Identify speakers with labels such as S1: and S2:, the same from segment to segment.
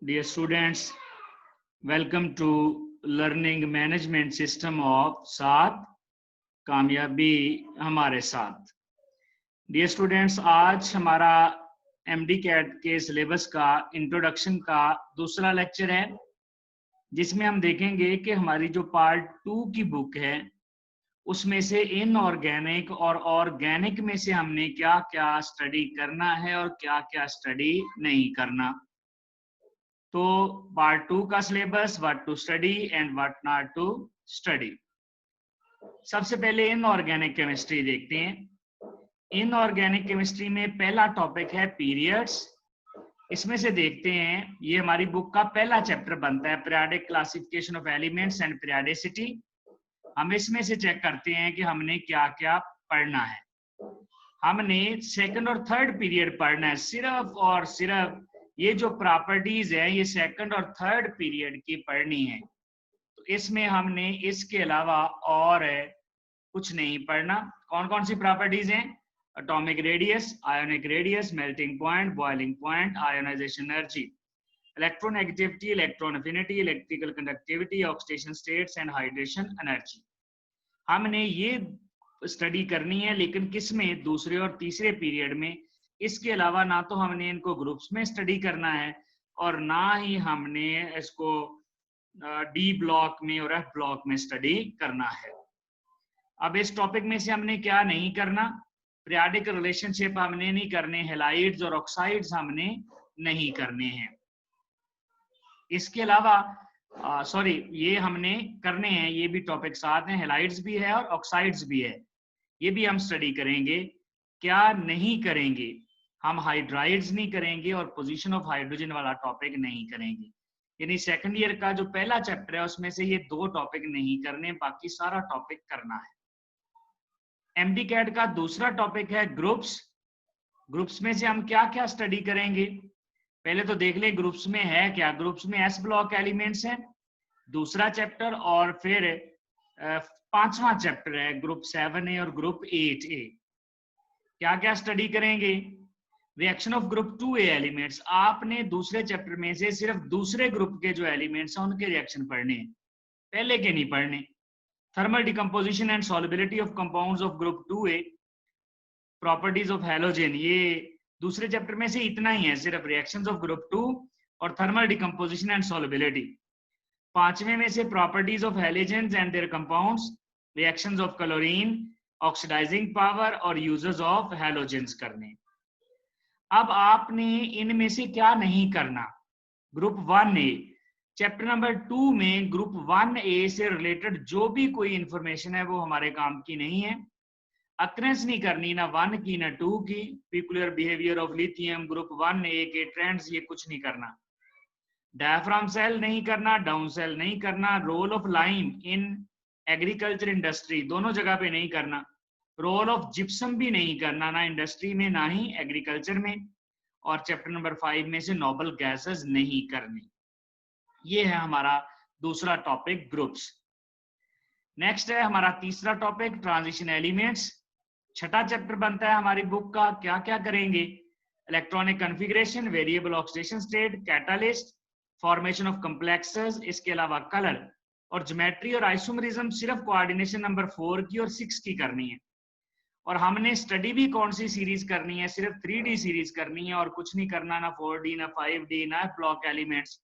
S1: Dear students, welcome to Learning Management System of साथ कामयाबी हमारे साथ। डियर स्टूडेंट्स, आज हमारा एमडी कैट के सिलेबस का इंट्रोडक्शन का दूसरा लेक्चर है, जिसमें हम देखेंगे कि हमारी जो पार्ट 2 की बुक है उसमें से इनऑर्गेनिक और ऑर्गेनिक में से हमने क्या क्या स्टडी करना है और क्या क्या स्टडी नहीं करना। तो पार्ट 2 का syllabus, what to study and what not to study. सबसे पहले इनऑर्गेनिक केमिस्ट्री देखते हैं। इनऑर्गेनिक केमिस्ट्री में पहला टॉपिक है पीरियड्स। इसमें से देखते हैं, ये हमारी बुक का पहला चैप्टर बनता है, periodic classification of elements and periodicity. हम इसमें से चेक करते हैं कि हमने क्या क्या पढ़ना है। हमने सेकंड और थर्ड पीरियड पढ़ना है, सिर्फ और सिर्फ ये जो प्रॉपर्टीज है ये सेकंड और थर्ड पीरियड की पढ़नी है। तो इसमें हमने इसके अलावा और कुछ नहीं पढ़ना। कौन कौन सी प्रॉपर्टीज हैं? Atomic radius, ionic radius, melting point, boiling point, ionization energy, electronegativity, electron affinity, electrical conductivity, oxidation states and hydration energy. हमने ये स्टडी करनी है, लेकिन किसमें? दूसरे और तीसरे पीरियड में। इसके अलावा ना तो हमने इनको ग्रुप्स में स्टडी करना है और ना ही हमने इसको डी ब्लॉक में और एफ ब्लॉक में स्टडी करना है। अब इस टॉपिक में से हमने क्या नहीं करना? पीरियोडिक रिलेशनशिप हमने नहीं करने, हैलाइड्स और ऑक्साइड्स हमने नहीं करने हैं। इसके अलावा ये हमने करने हैं, ये भी टॉपिक साथ हैं, हैलाइड्स भी है और ऑक्साइड्स भी है, ये भी हम स्टडी करेंगे। क्या नहीं करेंगे? हम हाइड्राइड्स नहीं करेंगे और पोजीशन ऑफ हाइड्रोजन वाला टॉपिक नहीं करेंगे। यानी सेकंड ईयर का जो पहला चैप्टर है उसमें से ये दो टॉपिक नहीं करने, बाकी सारा टॉपिक करना है। एमडी कैट का दूसरा टॉपिक है ग्रुप्स। ग्रुप्स में से हम क्या क्या स्टडी करेंगे? पहले तो देख लें ग्रुप्स में है क्या। ग्रुप्स में एस ब्लॉक एलिमेंट्स हैं, दूसरा चैप्टर, और फिर पांचवा चैप्टर है ग्रुप 7A और ग्रुप 8A। क्या क्या स्टडी करेंगे? Reaction of group 2A elements. आपने दूसरे चैप्टर में से सिर्फ दूसरे ग्रुप के जो एलिमेंट्स हैं उनके रिएक्शन पढ़ने हैं, पहले के नहीं पढ़ने। Thermal decomposition and solubility of compounds of group 2A, properties of halogen, ये दूसरे चैप्टर में से इतना ही है, सिर्फ रिएक्शंस ऑफ ग्रुप 2 और थर्मल डिकम्पोजिशन एंड सॉल्युबिलिटी। पांचवें में से properties of halogens and their compounds, reactions of chlorine, oxidising power और यूजेस ऑफ हैलोजेंस करने। अब आपने इनमें से क्या नहीं करना? ग्रुप 1A, चैप्टर नंबर 2 में ग्रुप 1A से रिलेटेड जो भी कोई इंफॉर्मेशन है वो हमारे काम की नहीं है। अक्रेंस नहीं करनी, ना 1 की ना 2 की। Peculiar behaviour of lithium, group 1A के ट्रेंड्स, ये कुछ नहीं करना। डायफ्राम सेल नहीं करना, डाउन सेल नहीं करना। Role of lime in agriculture industry, दोनों जगह पे नहीं करना। रोल ऑफ जिप्सम भी नहीं करना, ना इंडस्ट्री में ना ही एग्रीकल्चर में। और चैप्टर नंबर 5 में से नोबल गैसेस नहीं करनी। ये है हमारा दूसरा टॉपिक ग्रुप्स। नेक्स्ट है हमारा तीसरा टॉपिक ट्रांजिशन एलिमेंट्स। छठा चैप्टर बनता है हमारी बुक का। क्या क्या करेंगे? Electronic configuration, variable oxidation state, catalyst, formation of complexes, इसके अलावा कलर और ज्योमेट्री और आइसोमरिज्म सिर्फ कोऑर्डिनेशन नंबर 4 की और 6 की करनी है। और हमने स्टडी भी कौन सी सीरीज करनी है? सिर्फ 3D सीरीज करनी है और कुछ नहीं करना, ना 4D ना 5D ना ब्लॉक एलिमेंट्स।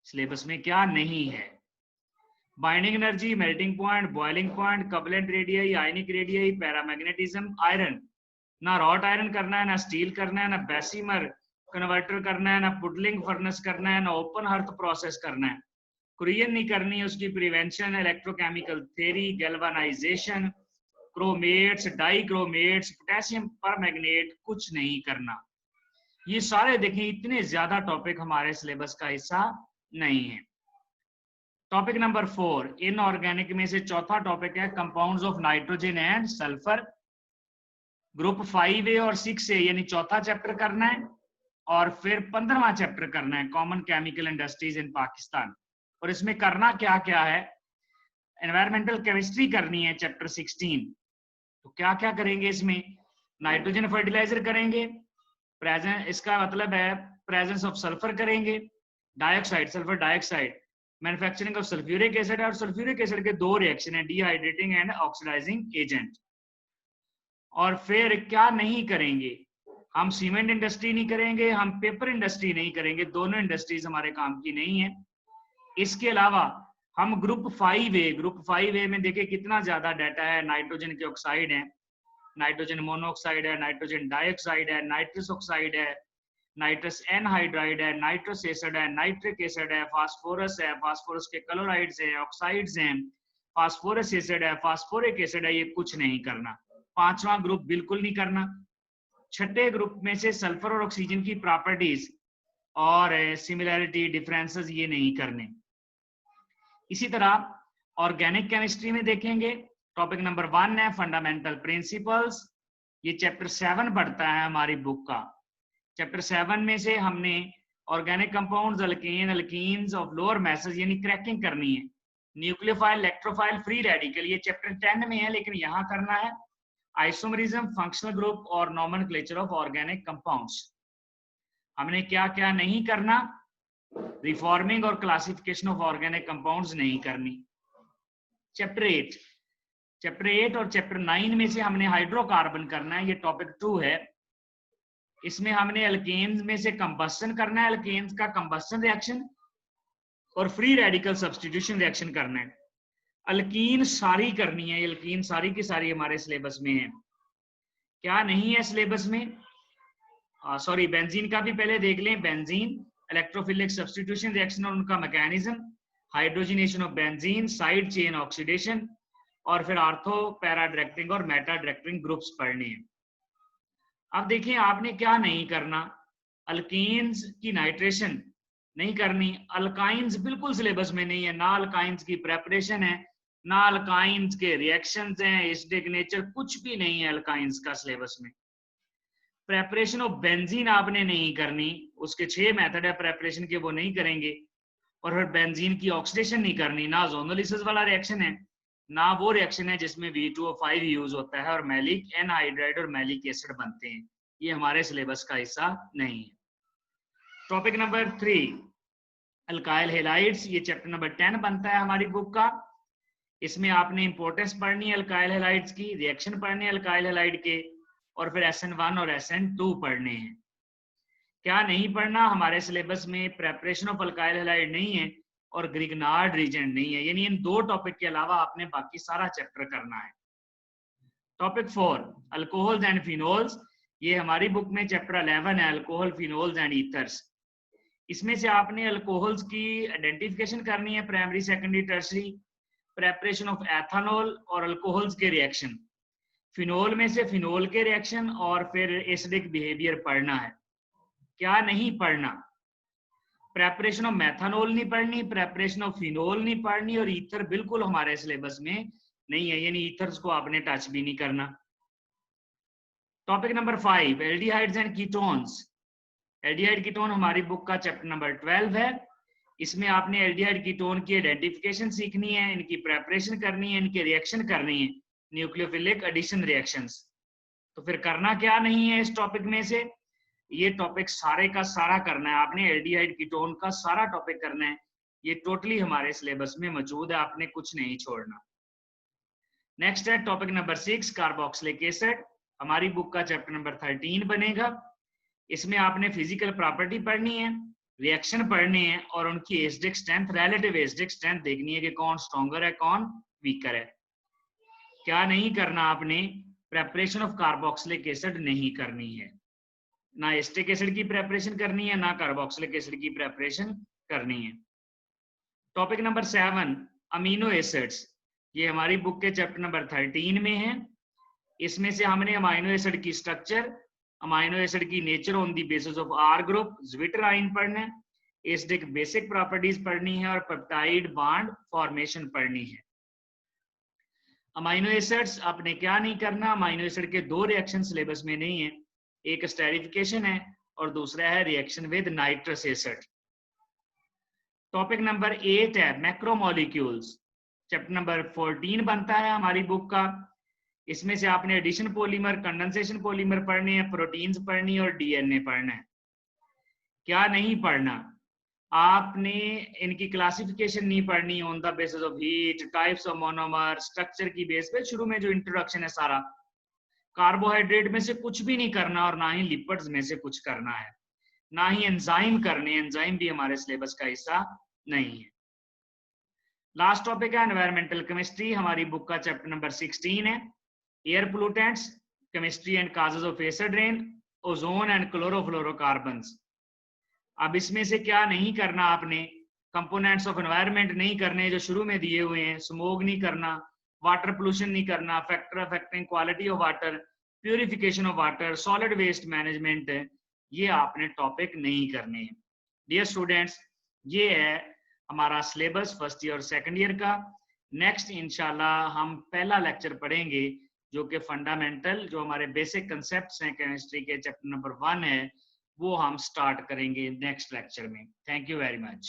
S1: सिलेबस में क्या नहीं है? Binding energy, melting point, boiling point, covalent radii, ionic radii, paramagnetism, iron, ना रॉट आयरन करना है, ना स्टील करना है, ना बेसिमर कन्वर्टर करना है, ना पुडलिंग फर्नेस करना है, ना ओपन हर्थ प्रोसेस करना है। कुरियन नहीं करनी है, उसकी prevention, electrochemical theory, galvanisation, chromates, dichromates, potassium permanganate, कुछ नहीं करना। ये सारे देखें, इतने ज्यादा टॉपिक हमारे सिलेबस का हिस्सा नहीं है। टॉपिक नंबर 4, इनऑर्गेनिक में से चौथा टॉपिक है compounds of nitrogen and sulphur. Group 5A और 6A यानी चौथा चैप्टर करना है और फिर 15वां चैप्टर करना है, कॉमन केमिकल इंडस्ट्रीज इन पाकिस्तान। और इसमें करना क्या क्या है? एनवायरमेंटल केमिस्ट्री करनी है, चैप्टर 16। तो क्या क्या करेंगे इसमें? नाइट्रोजन फर्टिलाइजर करेंगे, प्रेजेंस, इसका मतलब है प्रेजेंस ऑफ सल्फर करेंगे, dioxide, sulphur dioxide, manufacturing of sulphuric acid है, और सल्फ्यूरिक एसिड के दो रिएक्शन है, डिहाइड्रेटिंग एंड ऑक्सीडाइजिंग एजेंट। और फिर क्या नहीं करेंगे, हम सीमेंट इंडस्ट्री नहीं करेंगे, हम पेपर इंडस्ट्री नहीं करेंगे, दोनों इंडस्ट्रीज हमारे काम की नहीं है। इसके अलावा हम ग्रुप 5A में देखिए कितना ज्यादा डाटा है, नाइट्रोजन के ऑक्साइड है, नाइट्रोजन मोनोऑक्साइड है, नाइट्रोजन डाइऑक्साइड है, नाइट्रस ऑक्साइड है, नाइट्रस एनहाइड्राइड है, नाइट्रस एसिड है, नाइट्रिक एसिड है, फास्फोरस है, फास्फोरस के क्लोराइड्स हैं, ऑक्साइड्स हैं, फास्फोरस एसिड है, फास्फोरिक एसिड है, ये कुछ नहीं करना। पांचवा ग्रुप बिल्कुल नहीं करना। छठे ग्रुप में से सल्फर और ऑक्सीजन की प्रॉपर्टीज और सिमिलैरिटी डिफरेंसेस ये नहीं करने। इसी तरह ऑर्गेनिक केमिस्ट्री में देखेंगे, टॉपिक नंबर 1 है फंडामेंटल प्रिंसिपल्स, ये चैप्टर 7 पढ़ता है हमारी बुक का। चैप्टर 7 में से हमने organic compounds, alkane, alkenes of lower message यानी क्रैकिंग करनी है, न्यूक्लियोफाइल, इलेक्ट्रोफाइल, फ्री रेडिकल, ये चैप्टर 10 में है लेकिन यहाँ करना है, आइसोमरिज्म, फंक्शनल ग्रुप और नोमेनक्लेचर ऑफ ऑर्गेनिक कंपाउंड्स। हमने क्या क्या नहीं करना, रिफॉर्मिंग और क्लासिफिकेशन ऑफ ऑर्गेनिक कंपाउंड्स नहीं करनी। चैप्टर 8 और चैप्टर 9 में से हमने हाइड्रोकार्बन करना है, ये टॉपिक 2 है। इसमें हमने अल्केन्स में से कंबस्शन करना है, अल्केन्स का कंबस्शन रिएक्शन और फ्री रेडिकल सब्स्टिट्यूशन रिएक्शन करना है। अल्कीन सारी करनी है, अल्कीन सारी की सारी हमारे सिलेबस में है। क्या नहीं है सिलेबस में, सॉरी बेंजीन का भी पहले देख लें। बेंजीन, इलेक्ट्रोफिलिक सब्स्टिट्यूशन रिएक्शन और उनका mechanism, hydrogenation of benzene, side chain oxidation, और फिर आर्थो, पैरा डायरेक्टिंग और मेटा डायरेक्टिंग ग्रुप्स पढ़ने हैं। अब देखिए आपने क्या नहीं करना, अल्कीन्स की नाइट्रेशन नहीं करनी, अल्काइंस बिल्कुल सिलेबस में नहीं है, ना अल्काइंस की प्रेपरेशन है, ना अल्काइंस के रिएक्शंस हैं, एसिडिक नेचर कुछ भी नहीं है अल्काइंस का सिलेबस में। प्रेपरेशन ऑफ बेंजीन आपने नहीं करनी, उसके 6 मेथड है प्रेपरेशन के, वो नहीं करेंगे। और फिर बेंजीन की ऑक्सीडेशन नहीं करनी, ना जोनोलिसिस वाला रिएक्शन है, ना वो रिएक्शन है जिसमें V2O5 यूज होता है और मैलिक एनहाइड्राइड और मैलिक एसिड बनते हैं, ये हमारे सिलेबस का हिस्सा नहीं है। टॉपिक नंबर 3 अल्काइल हैलाइड्स, ये चैप्टर नंबर 10 बनता है हमारी बुक का। इसमें आपने इंपोर्टेंस पढ़नी है अल्काइल हैलाइड्स की, रिएक्शन पढ़ने हैं अल्काइल हैलाइड के, और फिर SN1 और SN2 पढ़ने हैं। क्या नहीं पढ़ना, हमारे सिलेबस में प्रेपरेशन ऑफ अल्काइल हैलाइड नहीं है और ग्रिग्नार्ड रीजेंट नहीं है, यानी इन 2 टॉपिक के अलावा आपने बाकी सारा चैप्टर करना है। टॉपिक 4 अल्कोहल्स एंड फिनोल्स, ये हमारी बुक में चैप्टर 11 है, अल्कोहल, फिनोल्स एंड ईथर्स। इसमें से आपने अल्कोहल्स की आइडेंटिफिकेशन करनी है, primary, secondary, tertiary, preparation of ethanol और अल्कोहल्स के रिएक्शन, फिनोल में से फिनोल के रिएक्शन और फिर एसिडिक बिहेवियर पढ़ना है। क्या नहीं पढ़ना, प्रेपरेशन ऑफ मेथनॉल नहीं पढ़नी, प्रेपरेशन ऑफ फिनोल नहीं पढ़नी, और ईथर बिल्कुल हमारे सिलेबस में नहीं है, यानी ईथर्स को आपने टच भी नहीं करना। Topic number 5 aldehydes and ketones, aldehyde ketone हमारी बुक का चैप्टर नंबर 12 है। इसमें आपने एल्डिहाइड कीटोन की आइडेंटिफिकेशन सीखनी है, इनकी प्रेपरेशन करनी है, इनके रिएक्शन करनी है, न्यूक्लियोफिलिक एडिशन रिएक्शंस। तो फिर करना क्या नहीं है इस टॉपिक में से, ये टॉपिक सारे का सारा करना है आपने, एल्डिहाइड कीटोन का सारा टॉपिक करना है, ये टोटली हमारे सिलेबस में मौजूद है, आपने कुछ नहीं छोड़ना। नेक्स्ट है टॉपिक नंबर 6 कार्बोक्सिलिक एसिड, हमारी बुक का चैप्टर नंबर 13 बनेगा। इसमें आपने फिजिकल प्रॉपर्टी पढ़नी है, रिएक्शन पढ़ने हैं और उनकी acidic strength, relative acidic strength देखनी है कि कौन स्ट्रॉन्गर है कौन वीकर है। क्या नहीं करना आपने, प्रेपरेशन ऑफ कार्बोक्सिलिक एसिड नहीं करनी है, ना एसिटिक एसिड की प्रेपरेशन करनी है, ना कार्बोक्सिलिक एसिड की प्रेपरेशन करनी है। टॉपिक नंबर 7 अमीनो एसिड्स, ये हमारी बुक के चैप्टर नंबर 13 में है। इसमें से हमने अमीनो एसिड की स्ट्रक्चर, अमीनो एसिड की nature on the basis of R group, zwitterion पढ़ना है, एसिडिक बेसिक प्रॉपर्टीज पढ़नी है और पेप्टाइड बॉन्ड फॉर्मेशन पढ़नी है। अमीनो एसिड्स आपने क्या नहीं करना, अमीनो एसिड के 2 रिएक्शन सिलेबस में नहीं है, एक स्टेरिफिकेशन है और दूसरा है reaction with nitrous acid. Topic number 8 है मैक्रोमोलिक्यूल्स, चैप्टर नंबर 14 बनता है हमारी बुक का। इसमें से आपने एडिशन पॉलीमर, कंडेंसेशन पॉलीमर पढ़ने हैं, प्रोटीन्स पढ़नी है और डीएनए पढ़ना है। क्या नहीं पढ़ना, आपने इनकी क्लासिफिकेशन नहीं पढ़नी on the basis of heat, types of monomer, structure की बेस पे। शुरू में जो इंट्रोडक्शन है सारा, कार्बोहाइड्रेट में से कुछ भी नहीं करना और ना ही लिपिड्स में से कुछ करना है, ना ही एंजाइम करने, एंजाइम भी हमारे सिलेबस का हिस्सा नहीं है। लास्ट टॉपिक है एनवायरमेंटल केमिस्ट्री, हमारी बुक का चैप्टर नंबर 16 है, air pollutants, chemistry and causes of acid rain, ozone and chlorofluorocarbons. अब इसमें से क्या नहीं करना आपने, कंपोनेंट्स ऑफ एनवायरनमेंट नहीं करने जो शुरू में दिए हुए हैं, स्मोक नहीं करना, वाटर पोल्यूशन नहीं करना, factor affecting quality of water, purification of water, solid waste management, ये आपने टॉपिक नहीं करने हैं। डियर स्टूडेंट्स, ये है हमारा सिलेबस फर्स्ट ईयर और सेकंड ईयर का। नेक्स्ट इंशाल्लाह हम पहला लेक्चर पढ़ेंगे जो कि फंडामेंटल, जो हमारे बेसिक कंसेप्ट्स हैं केमिस्ट्री के, चैप्टर नंबर 1 है, वो हम स्टार्ट करेंगे नेक्स्ट लेक्चर में। Thank you very much.